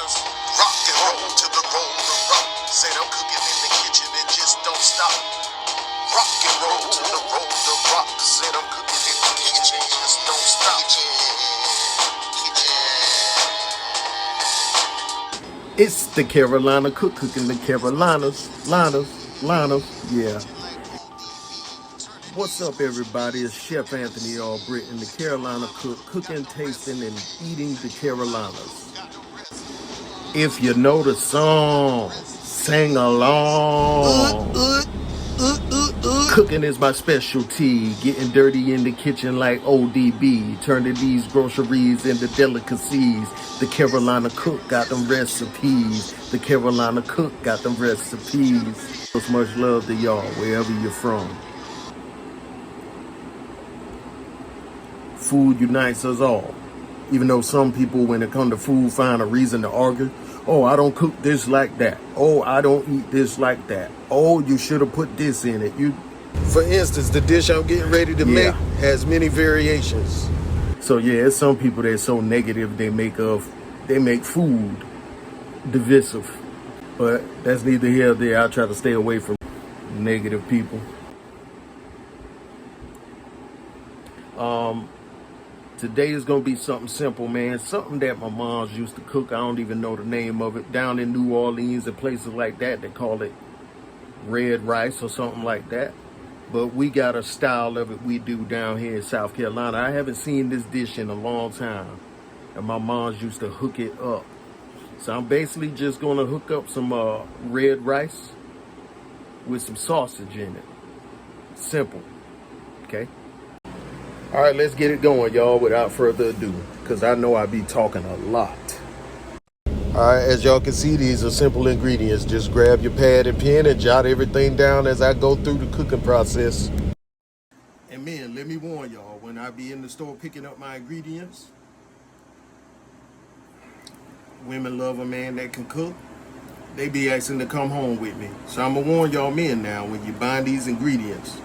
Carolinas. Rock and roll to the rock. Said I'm cooking in the kitchen and just don't stop. Rock and roll to the rock. Said I'm cooking in the kitchen and just don't stop. It's the Carolina Cook cooking the Carolinas. Linas, yeah. What's up, everybody? It's Chef Anthony Albrittain, the Carolina Cook, cooking, tasting, and eating the Carolinas. If you know the song, sing along. Cooking is my specialty, getting dirty in the kitchen like ODB, turning these groceries into delicacies. The Carolina Cook got them recipes. The Carolina Cook got them recipes. So much love to y'all, wherever you're from. Food unites us all. Even though some people, when it comes to food, find a reason to argue. Oh, I don't cook this like that. Oh, I don't eat this like that. Oh, you should have put this in it. For instance, the dish I'm getting ready to make has many variations. So yeah, it's some people that's so negative they make food divisive. But that's neither here nor there. I try to stay away from negative people. Today is gonna be something simple, man. Something that my mom's used to cook. I don't even know the name of it. Down in New Orleans and places like that, they call it red rice or something like that. But we got a style of it we do down here in South Carolina. I haven't seen this dish in a long time, and my mom's used to hook it up. So I'm basically just gonna hook up some red rice with some sausage in it. Simple, okay? All right, let's get it going, y'all, without further ado, because I know I be talking a lot. All right, as y'all can see, these are simple ingredients. Just grab your pad and pen and jot everything down as I go through the cooking process. And man, let me warn y'all, when I be in the store picking up my ingredients, women love a man that can cook. They be asking to come home with me. So I'm gonna warn y'all men now, when you buying these ingredients,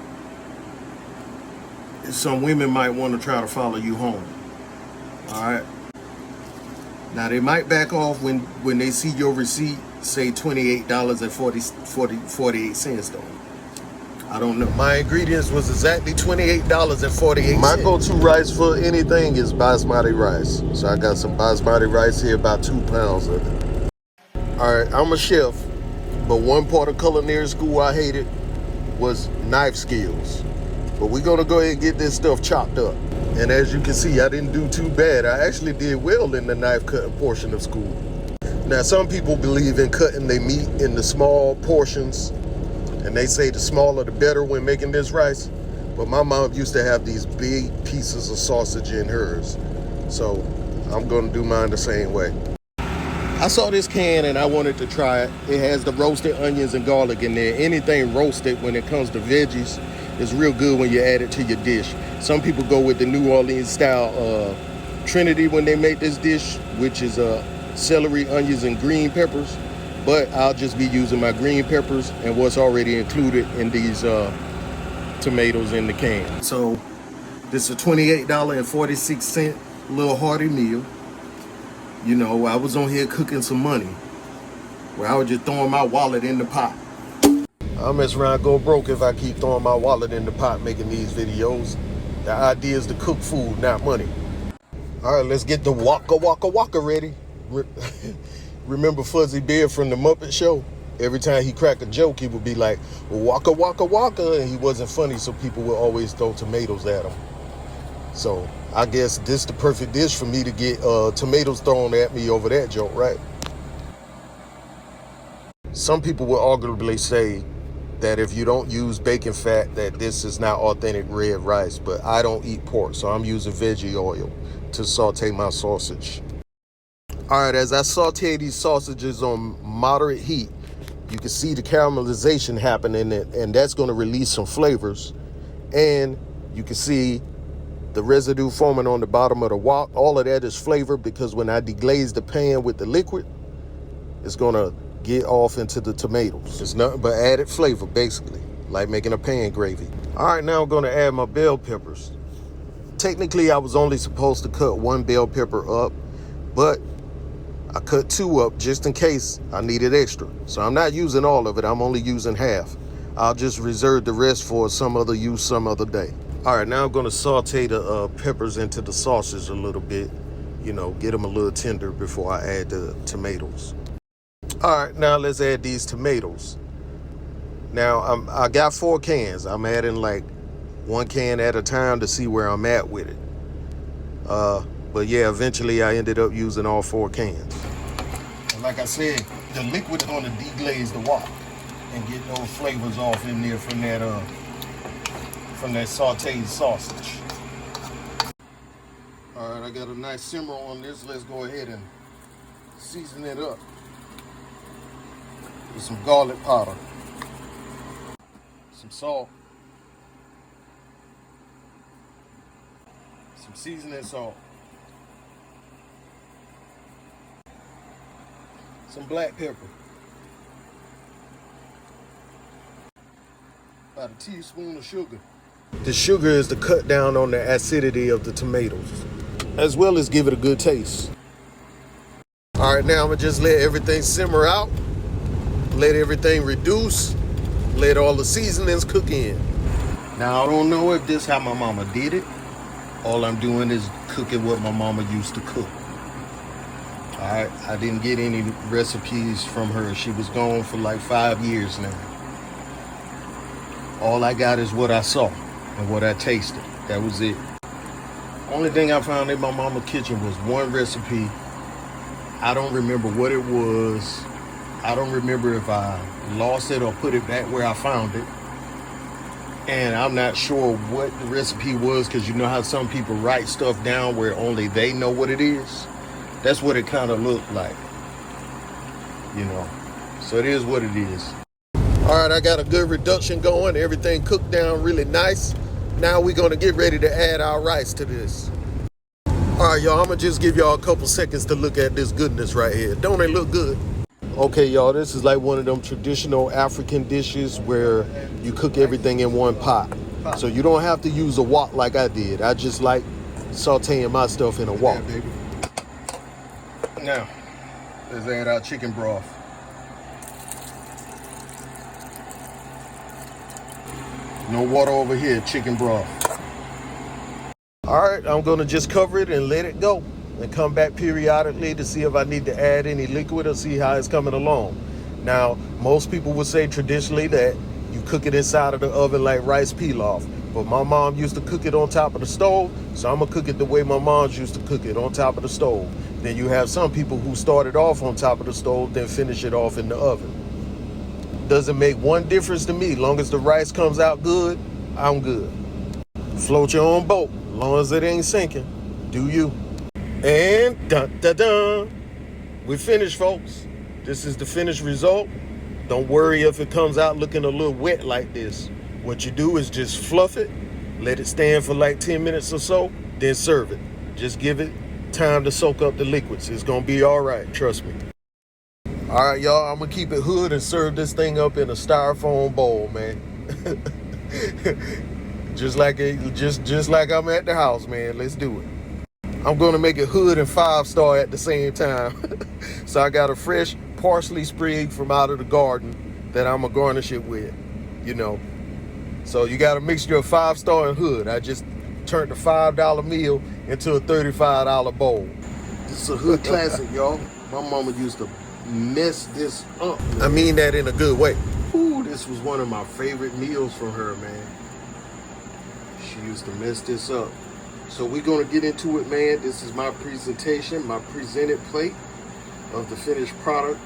some women might want to try to follow you home. All right. Now they might back off when they see your receipt say $28.48 though. I don't know. My ingredients was exactly $28.48. My go-to rice for anything is basmati rice. So I got some basmati rice here, about 2 pounds of it. All right, I'm a chef, but one part of culinary school I hated was knife skills. But we're gonna go ahead and get this stuff chopped up. And as you can see, I didn't do too bad. I actually did well in the knife cutting portion of school. Now, some people believe in cutting their meat into small portions, and they say the smaller the better when making this rice. But my mom used to have these big pieces of sausage in hers. So I'm gonna do mine the same way. I saw this can and I wanted to try it. It has the roasted onions and garlic in there. Anything roasted when it comes to veggies is real good when you add it to your dish. Some people go with the New Orleans style Trinity when they make this dish, which is celery, onions, and green peppers. But I'll just be using my green peppers and what's already included in these tomatoes in the can. So this is a $28.46 little hearty meal. You know, I was on here cooking some money, where I was just throwing my wallet in the pot. I'll mess around, go broke if I keep throwing my wallet in the pot making these videos. The idea is to cook food, not money. All right, let's get the waka ready. Remember Fuzzy Bear from the Muppet Show? Every time he cracked a joke, he would be like, waka, and he wasn't funny, so people would always throw tomatoes at him. So I guess this is the perfect dish for me to get tomatoes thrown at me over that joke, right? Some people will arguably say that if you don't use bacon fat, that this is not authentic red rice, but I don't eat pork, so I'm using veggie oil to saute my sausage. All right, as I saute these sausages on moderate heat, you can see the caramelization happening, and that's going to release some flavors. And you can see the residue forming on the bottom of the wok. All of that is flavor, because when I deglaze the pan with the liquid, it's going to get off into the tomatoes. It's nothing but added flavor, basically, like making a pan gravy. All right, now I'm going to add my bell peppers. Technically, I was only supposed to cut one bell pepper up, but I cut 2 up just in case I needed extra. So I'm not using all of it. I'm only using half. I'll just reserve the rest for some other use some other day. All right, now I'm going to saute the peppers into the sausage a little bit. You know, get them a little tender before I add the tomatoes. All right, now let's add these tomatoes. Now, I got 4 cans. I'm adding like 1 can at a time to see where I'm at with it. But yeah, eventually I ended up using all 4 cans. And like I said, the liquid is going to deglaze the wok and get those flavors off in there from that sauteed sausage. All right, I got a nice simmer on this. Let's go ahead and season it up with some garlic powder, some salt, some seasoning salt, some black pepper, about a teaspoon of sugar. The sugar is to cut down on the acidity of the tomatoes, as well as give it a good taste. All right, now I'm gonna just let everything simmer out, let everything reduce, let all the seasonings cook in. Now, I don't know if this is how my mama did it. All I'm doing is cooking what my mama used to cook. All right, I didn't get any recipes from her. She was gone for like 5 years now. All I got is what I saw and what I tasted. That was it. Only thing I found in my mama's kitchen was one recipe. I don't remember what it was. I don't remember if I lost it or put it back where I found it. And I'm not sure what the recipe was, because you know how some people write stuff down where only they know what it is? That's what it kind of looked like, you know. So it is what it is. All right, I got a good reduction going. Everything cooked down really nice. Now we're going to get ready to add our rice to this. All right, y'all, I'm going to just give y'all a couple seconds to look at this goodness right here. Don't it look good? Okay, y'all, this is like one of them traditional African dishes where you cook everything in one pot. So you don't have to use a wok like I did. I just like sauteing my stuff in a wok. Yeah, baby. Now, let's add our chicken broth. No water over here, chicken broth. All right, I'm gonna just cover it and let it go and come back periodically to see if I need to add any liquid or see how it's coming along. Now, most people would say traditionally that you cook it inside of the oven like rice pilaf, but my mom used to cook it on top of the stove, so I'm gonna cook it the way my mom's used to cook it, on top of the stove. Then you have some people who started off on top of the stove, then finish it off in the oven. Doesn't make one difference to me. Long as the rice comes out good, I'm good. Float your own boat, long as it ain't sinking. Do you? And dun dun dun, we're finished, folks. This is the finished result. Don't worry if it comes out looking a little wet like this. What you do is just fluff it, let it stand for like 10 minutes or so, then serve it. Just give it time to soak up the liquids. It's gonna be all right, trust me. All right, y'all, I'm gonna keep it hood and serve this thing up in a styrofoam bowl, man. just like I'm at the house, man. Let's do it. I'm gonna make it hood and 5-star at the same time. So I got a fresh parsley sprig from out of the garden that I'm gonna garnish it with, you know. So you got a mixture of 5-star and hood. I just turned a $5 meal into a $35 bowl. This is a hood classic, y'all. My mama used to mess this up. I mean that in a good way. Ooh, this was one of my favorite meals from her, man. She used to mess this up. So we're gonna get into it, man. This is my presentation, my presented plate of the finished product.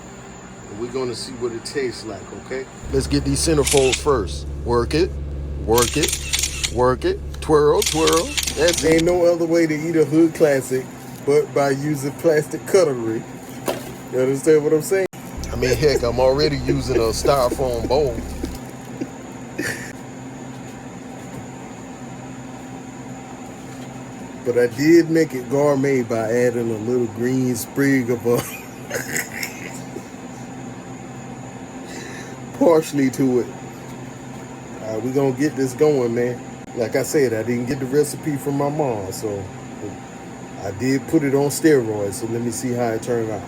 And we're gonna see what it tastes like, okay? Let's get these centerfolds first. Work it, work it, work it, twirl, twirl. That's ain't no other way to eat a hood classic but by using plastic cutlery. You understand what I'm saying? I mean, heck, I'm already using a styrofoam bowl. But I did make it gourmet by adding a little green sprig of parsley to it. All right, we're gonna get this going, man. Like I said, I didn't get the recipe from my mom, so I did put it on steroids, so let me see how it turned out.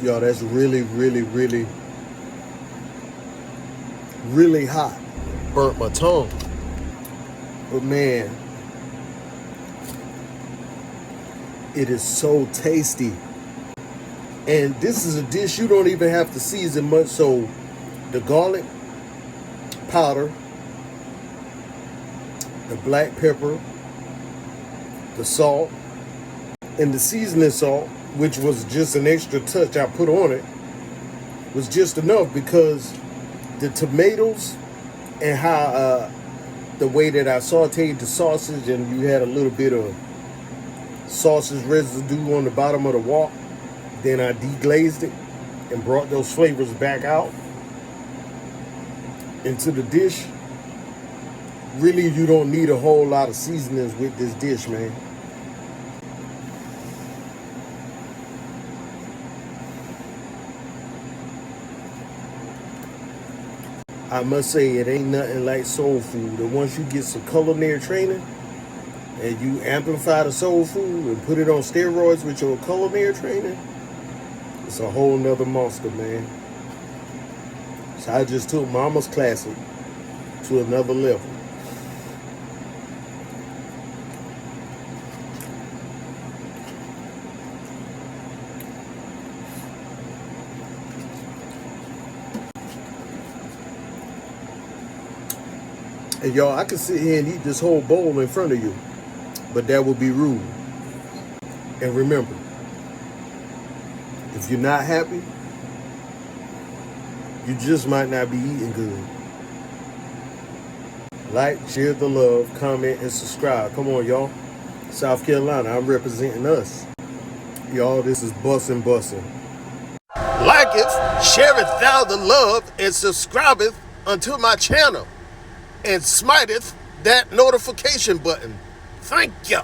Y'all, that's really, really, really, really hot. Burnt my tongue. But man, it is so tasty. And this is a dish you don't even have to season much. So the garlic powder, the black pepper, the salt, and the seasoning salt, which was just an extra touch I put on it, was just enough because the tomatoes and how the way that I sauteed the sausage, and you had a little bit of sausage residue on the bottom of the wok. Then I deglazed it and brought those flavors back out into the dish. Really, you don't need a whole lot of seasonings with this dish, man. I must say, it ain't nothing like soul food. And once you get some culinary training and you amplify the soul food and put it on steroids with your culinary training, it's a whole nother monster, man. So I just took Mama's Classic to another level. And y'all, I could sit here and eat this whole bowl in front of you, but that would be rude. And remember, if you're not happy, you just might not be eating good. Like, share the love, comment, and subscribe. Come on, y'all. South Carolina, I'm representing us. Y'all, this is Bussin' Bussin'. Liketh, shareth thou the love, and subscribeth unto my channel, and smiteth that notification button. Thank ya.